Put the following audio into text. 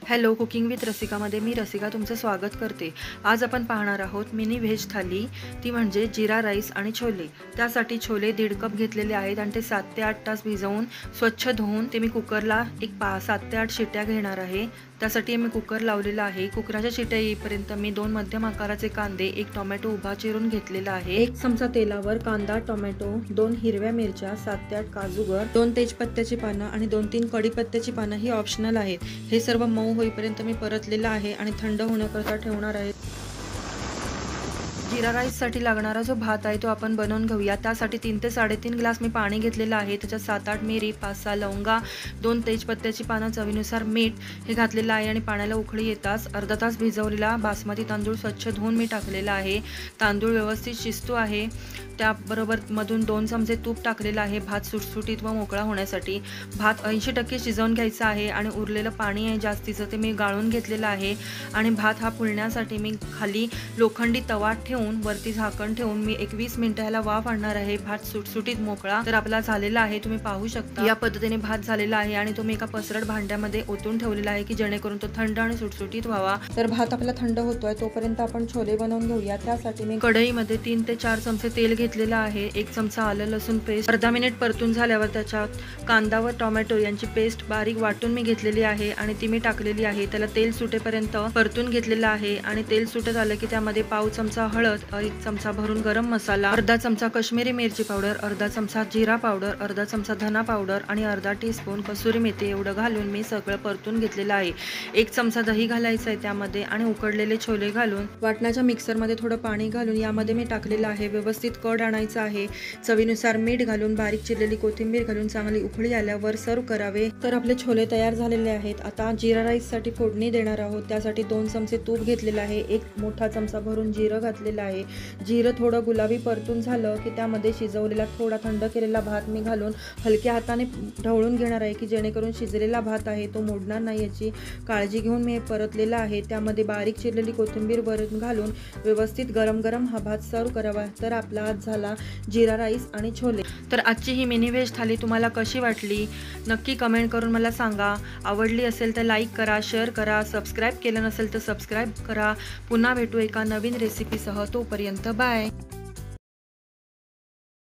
Hello cooking with रसिकामध्ये मी रसिका तुमचं स्वागत करते। आज आपण पाहणार आहोत मिनी व्हेज थाली, ती म्हणजे जिरा राईस आणि छोले। त्यासाठी छोले 1.5 कप घेतलेले आहेत आणि ते 7 ते 8 तास भिजवून स्वच्छ धुवून ते मी कुकरला 7 ते 8 शिट्या घेणार आहे। त्यासाठी मी कुकर लावलेला आहे। कुकराच्या शिट्या येईपर्यंत मी 2 मध्यम आकाराचे कांदे, 1 टोमॅटो उभा चिरून घेतलेला आहे। 1 चमचा तेलावर कांदा, टोमॅटो, 2 हिरव्या मिरच्या, 7 ते 8 काजूगर, 2 तेजपत्त्याची पानं आणि 2-3 कढीपत्त्याची पानं ही ऑप्शनल आहेत। हे सर्व मऊ होईपर्यंत मी परतलेला आहे आणि थंड होण्याकरता ठेवणार आहे। जिरा राईस साठी लागणारा जो भात आहे तो आपण बनवून घेऊया। त्यासाठी 3 ते 3.5 ग्लास मी पाणी घेतलेलं आहे। त्याच्यात 7-8 मिरी, 5-6 लवंगा, 2 तेजपत्त्याची पानं, चवीनुसार मीठ हे घातलेलं आहे आणि पाण्याला उकळी येताच अर्धा तास भिजवलेला बासमती तांदूळ स्वच्छ धुवून मी टाकलेला आहे। तांदूळ व्यवस्थित शिजतो आहे। त्याबरोबर मधून 2 चमचे तूप टाकलेलं आहे भात सुटसुटीत व मोकळा होण्यासाठी। भात 80% शिजवून घ्यायचा आहे आणि उरलेलं पाणी आहे जास्तीचं ते मी गाळून घेतलेलं आहे। आणि भात हा फुलण्यासाठी मी खाली लोखंडी तवा ठेवून वरती झाकण ठेवून मी 20 मिनिटं ह्याला वाफ आणणार आहे। भात सुटसुटीत मोकळा तर आपला झालेला आहे, तुम्ही पाहू शकता। या पद्धतीने भात झालेला आहे आणि तो मी एका पसरट भांड्यामध्ये ओतून ठेवलेला आहे की जेणेकरून तो थंड आणि सुटसुटीत व्हावा। तर भात आपला थंड होतोय तोपर्यंत आपण छोले बनवून घेऊया। त्यासाठी मी कढईमध्ये 3 ते 4 चमचे तेल घेतलेलं आहे। 1 चमचा आलं लसूण पेस्ट अर्धा मिनिट परतून झाल्यावर त्याच्यात कांदा व टोमॅटो यांची पेस्ट बारीक वाटून मी घेतलेली आहे आणि ती मी टाकलेली आहे। त्याला तेल सुटेपर्यंत परतून घेतलेलं आहे आणि तेल सुटत आलं की त्यामध्ये पाव चमचा हळद, 1 चमचा भरून गरम मसाला, अर्धा चमचा काश्मीरी मिरची पावडर, अर्धा चमचा जिरा पावडर, अर्धा चमचा धना पावडर आणि अर्धा टीस्पून कसुरी मेथी एवढं घालून मी सगळं परतून घेतलेलं आहे। 1 चमचा दही घालायचं आहे त्यामध्ये आणि उकडलेले छोले घालून वाटणाच्या मिक्सरमध्ये थोडं पाणी घालून यामध्ये मी टाकलेलं आहे। व्यवस्थित कड आणायचं आहे। चवीनुसार मीठ घालून बारीक चिरलेली कोथिंबीर घालून चांगली उकळी आल्यावर सर्व करावे। तर आपले छोले तयार झालेले आहेत। आता जिरा राईस साठी फोडणी देणार आहोत। त्यासाठी 2 चमचे तूप घेतलेलं आहे। 1 मोठा चमचा भरून जिरं घातलेलं आहे। जिरं थोडं गुलाबी परतून झालं की त्यामध्ये शिजवलेला थोडा थंड केलेला भात मी घालून हलक्या हाताने ढवळून घेणार आहे की जेणेकरून शिजलेला भात आहे तो मोडणार नाही याची काळजी घेऊन मी परतलेला आहे। त्यामध्ये बारीक चिरलेली कोथिंबीर भरून घालून व्यवस्थित गरम गरम हा भात सर्व करावा। तर आपला आज झाला जिरा राईस आणि छोले। तर आजची ही मिनी व्हेज थाली तुम्हाला कशी वाटली नक्की कमेंट करून मला सांगा। आवडली असेल तर लाईक करा, शेअर करा, सबस्क्राईब केलं नसेल तर सबस्क्राईब करा। पुन्हा भेटू एका नवीन रेसिपीसह, तोपर्यंत बाय।